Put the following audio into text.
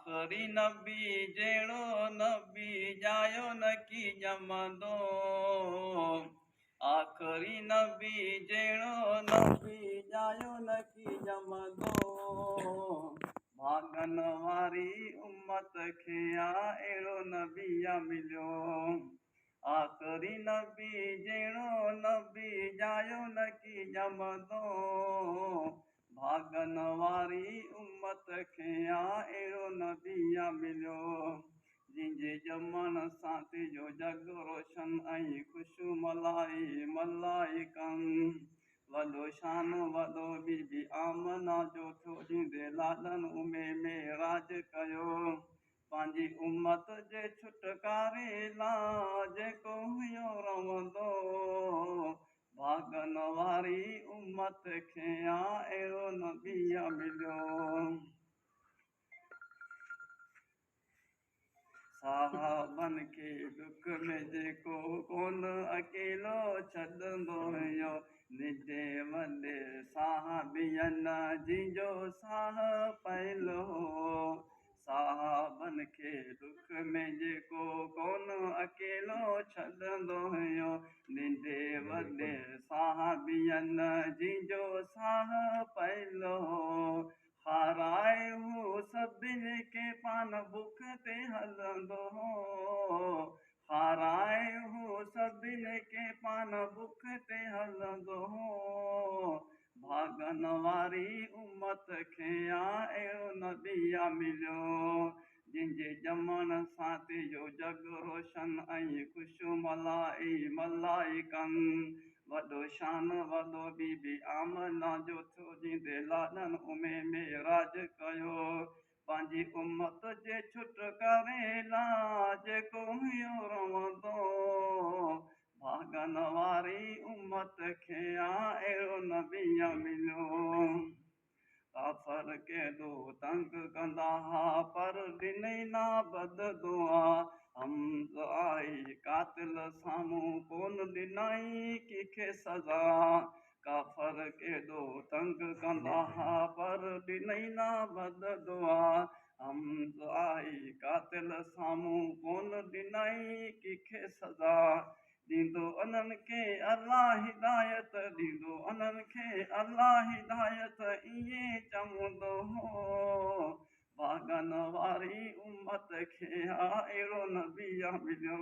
आखिरी नबी जेड़ो नबी जायो न की जमंदो। आखिरी नबी जेड़ो नबी जायो न की जमंदो। भागन वारी उम्मत खे अहिड़ो नबी मिलियो। आखिरी नबी जेड़ो नबी जायो न की जमंदो। भागन वारी उम्मत खे अहिड़ो नबी मिलियो। जिंहिंजे ॼमण सां तुंहिंजो जग रोशन ऐं ख़ुशू मलाई मलाइकनि। वॾो शान वॾो बीबी आमना जो थियो ॾींदे लाॾनि उमे में राज कयो। पंहिंजी उम्मत जे छुटकारे लाइ जेको हुयो रहंदो। भागन वारी उम्मत खे अहिड़ो नबी मिलियो। साहबन खे दुख में जेको कोन अकेलो छॾंदो हुयो। निजे वॾे साहबियनि जिंजो साह पहलो। साहबन खे दुख में जेको कोन अकेलो छॾंदो हुयो। निजे वॾे साहबियनि जिंजो साह पहलो। हाराए हू सभिनी खे पान बुख ते हलंदो हो। हाराए हू सभिनी खे पान बुख ते हलंदो हो। भागन वारी उम्मत खे अहिड़ो नबी मिलियो। जिंहिंजे ॼमण सां तुंहिंजो जग रोशन ऐं ख़ुशू मलाइकनि। वॾो शान वॾो बीबी आमना जो थियो ॾींदे लाॾनि उमे में राज कयो। पंहिंजी उम्मत जे छुटकारे लाइ जेको हुयो रहंदो। भागन वारी उम्मत खे अहिड़ो नबी मिलियो। काफ़र केॾो तंग कंदा हा पर ॾिनई ना बददुआ। हमद आई कातिल साम्हूं कोन ॾिनई कंहिंखे सज़ा। काफ़र केॾो तंग कंदा हा पर ॾिनई ना बददुआ। हमद आई कातिल साम्हूं कोन ॾिनई कंहिंखे सज़ा। ॾींदो उन्हनि खे अलाह हिदायत ॾींदो उन्हनि खे अलाह हिदायत ईअं चवंदो हो। भागन वारी उम्मत खे अहिड़ो नबी मिलियो।